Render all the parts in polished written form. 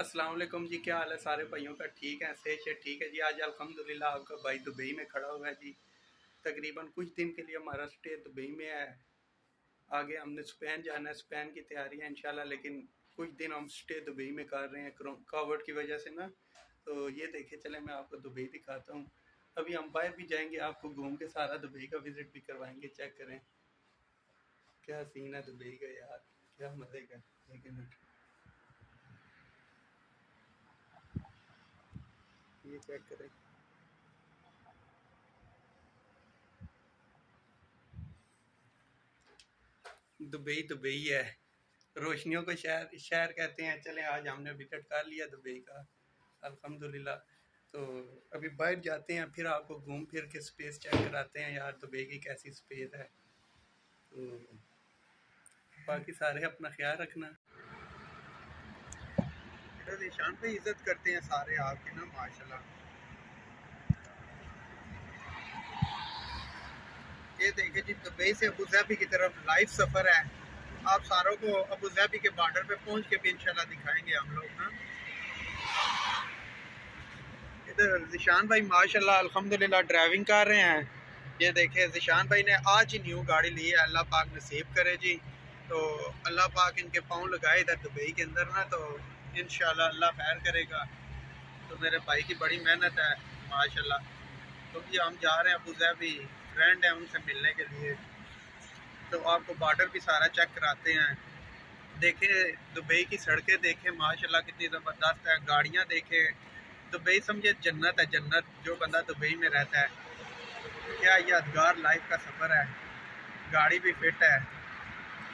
अस्सलाम वालेकुम जी। क्या हाल है सारे भाइयों का? ठीक है, सेहत से ठीक है जी। आज अल्हम्दुलिल्लाह आपका भाई दुबई में खड़ा हुआ है जी। तकरीबन कुछ दिन के लिए हमारा स्टे दुबई में है। आगे हमने स्पेन जाना है, स्पेन की तैयारी है इंशाल्लाह, लेकिन कुछ दिन हम स्टे दुबई में कर रहे हैं कोविड की वजह से ना। तो ये देखे चले, मैं आपको दुबई दिखाता हूँ। अभी हम बाहर भी जाएंगे, आपको घूम के सारा दुबई का विजिट भी करवाएंगे। चेक करें क्या सीन है दुबई का यार, क्या मजे का। एक मिनट, ये चेक करें। दुबई दुबई है, रोशनियों को शहर शहर कहते हैं। चले, आज हमने विजिट कर लिया दुबई का अल्हम्दुलिल्लाह। तो अभी बाहर जाते हैं, फिर आपको घूम फिर के स्पेस चेक कराते हैं यार, दुबई की कैसी स्पेस है। तो बाकी सारे अपना ख्याल रखना। बेटा निशान पे इज्जत करते हैं सारे आपकी ना, माशाल्लाह। ये देखिए जी, दुबई से अबू धाबी की तरफ लाइव सफ़र है। आप सारों को अबू धाबी के बॉर्डर पे पहुंच के भी इंशाल्लाह दिखाएंगे हम लोग ना। इधर जिशान भाई माशाल्लाह अल्हम्दुलिल्लाह ड्राइविंग कर रहे हैं। ये देखे जिशान भाई ने आज ही न्यू गाड़ी ली है, अल्लाह पाक नसीब करे जी। तो अल्लाह पाक इनके पाँव लगाए इधर दुबई के अंदर ना, तो इंशाल्लाह अल्लाह खैर करेगा। तो मेरे भाई की बड़ी मेहनत है माशाल्लाह। तो ये हम जा रहे हैं अबू धाबी, फ्रेंड है उनसे मिलने के लिए। तो आपको बॉर्डर भी सारा चेक कराते हैं। देखें दुबई की सड़कें देखें माशाल्लाह कितनी ज़बरदस्त है। गाड़ियाँ देखें, दुबई समझे जन्नत है, जन्नत। जो बंदा दुबई में रहता है, क्या यादगार लाइफ का सफ़र है। गाड़ी भी फिट है।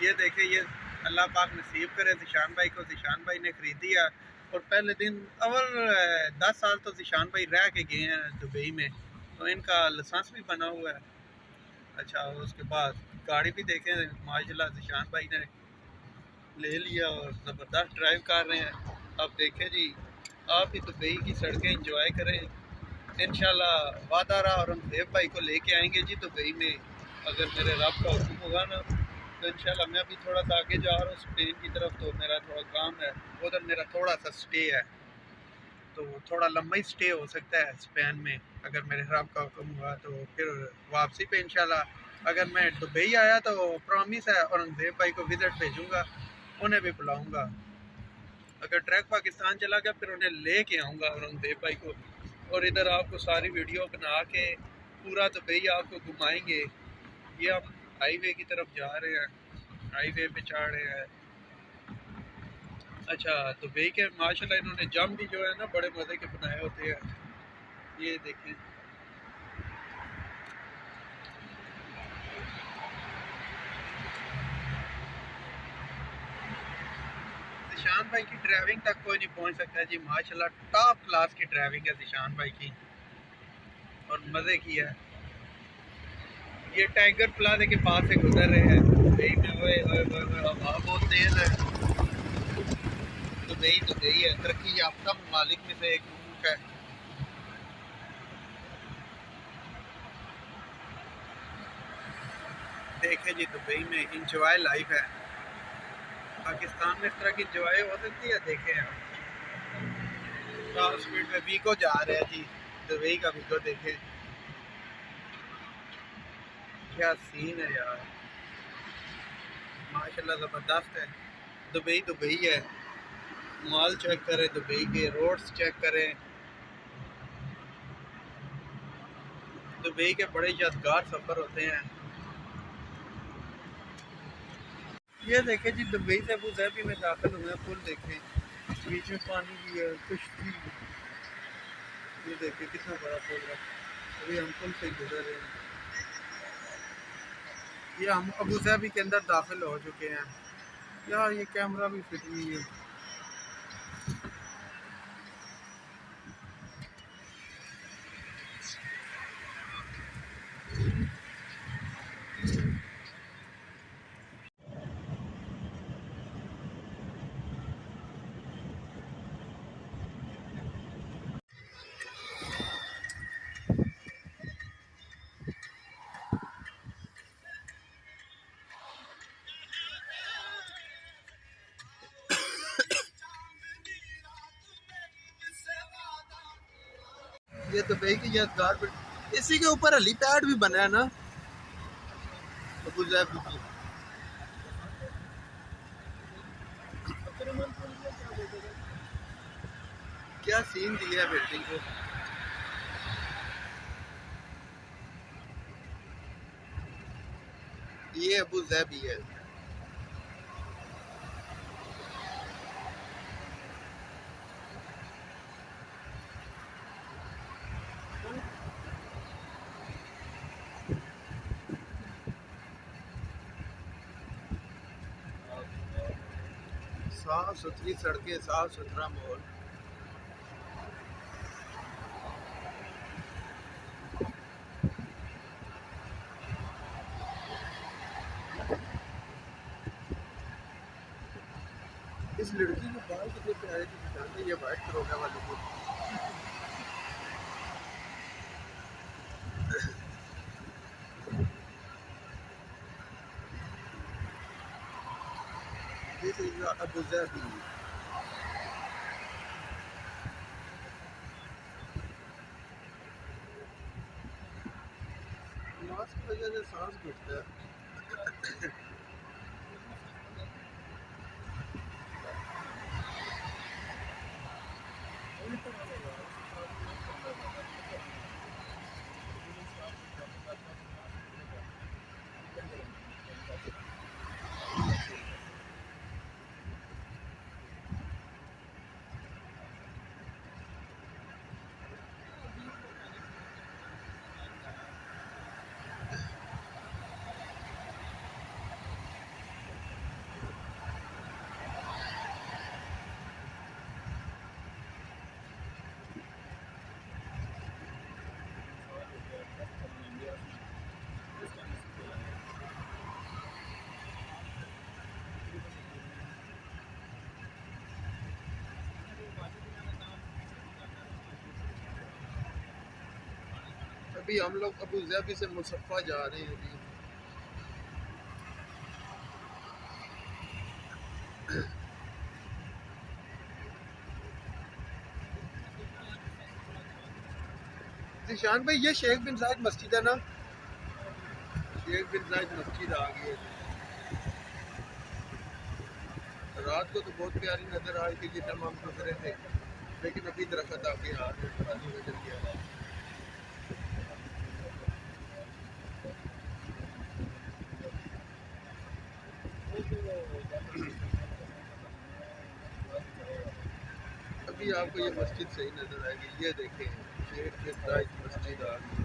ये देखे, ये अल्लाह पाक नसीब करे जिशान भाई को। जिशान भाई ने खरीदी है और पहले दिन अवल 10 साल तो जिशान भाई रह के गए हैं दुबई में, तो इनका लाइसेंस भी बना हुआ है। अच्छा, उसके बाद गाड़ी भी देखें माशाल्लाह जिशान भाई ने ले लिया और ज़बरदस्त ड्राइव कर रहे हैं। अब देखें जी, आप ही दुबई की सड़कें इंजॉय करें इंशाल्लाह। वादा रहा और हम देव भाई को लेके आएंगे जी दुबई में, अगर मेरे रब का हुक्म होगा ना। तो इंशाल्लाह मैं भी थोड़ा सा आगे जा रहा हूँ स्पेन की तरफ, तो मेरा थोड़ा काम है उधर, मेरा थोड़ा सा स्टे है। तो थोड़ा लंबा ही स्टे हो सकता है स्पेन में, अगर मेरे रब का हुक्म हुआ। तो फिर वापसी पे इंशाल्लाह अगर मैं दुबई आया तो प्रॉमिस है औरंगजेब भाई को विजिट भेजूँगा, उन्हें भी बुलाऊँगा। अगर ट्रैक पाकिस्तान चला गया फिर उन्हें ले के आऊँगा औरंगजेब भाई को, और इधर आपको सारी वीडियो बना के पूरा दुबई आपको घुमाएंगे। ये हम हाईवे की तरफ जा रहे हैं, हाईवे पे चढ़ रहे हैं। अच्छा, दुबई के माशाल्लाह इन्होंने जम भी जो है ना बड़े मज़े के बनाए होते हैं। ये देखें, जिशान भाई की ड्राइविंग तक कोई नहीं पहुंच सकता जी माशाल्लाह। टॉप क्लास की ड्राइविंग है जिशान भाई की, और मज़े की है। ये टाइगर प्लाजा के पास से गुजर रहे हैं दुबई में। ओए ओए ओए ओए, हवा बहुत तेज है। दुबई दुबई है, तरक्की याफ्ता ममालिक में से एक मुल्क है। देखे जी, दुबई में इंजॉय लाइफ है। पाकिस्तान में इस तरह की इंजॉय हो सकती है? देखे हम टॉप स्पीड में वीको जा रहे हैं जी, दुबई का वीको देखे क्या सीन है यार, माशाल्लाह ज़बरदस्त है। दुबई दुबई है। मॉल चेक करें, दुबई के रोड्स चेक करें। दुबई के बड़े यादगार सफ़र होते हैं। ये देखें जी, दुबई से अबू धाबी में दाखिल हुए हैं। पुल देखें, बीच में पानी भी है, कश्ती। ये देखें कितना बड़ा पुल है। अभी हम पुल से गुजर रहे हैं। ये हम अबू धाबी के अंदर दाखिल हो चुके हैं। यार ये कैमरा भी फिट नहीं है। ये दुबई की यादगार, इसी के ऊपर हेलीपैड भी बना है ना अबू धाबी की। क्या सीन दिया है बिल्डिंग को। ये अबू धाबी है। साफ सुथरी सड़कें, साफ सुथरा माहौल। इस लड़की के बाल कितने प्यारे थे, ये वाइट करोगा वालों को। This is Abu Dhabi. Mask की वजह से सांस घुटता है। अभी हम लोग अबू धाबी से मुसफ़ा जा रहे हैं अभी। जिशान भाई ये शेख बिन जायद मस्जिद है ना, शेख बिन जायद मस्जिद आ गई है। रात को तो बहुत प्यारी नजर आ रही थी जितना हम गुजरे थे, लेकिन अभी दरख्त आगे आ गए। अभी आपको ये मस्जिद सही नजर आएगी। ये देखें शेख बिन जायद मस्जिद आ गई।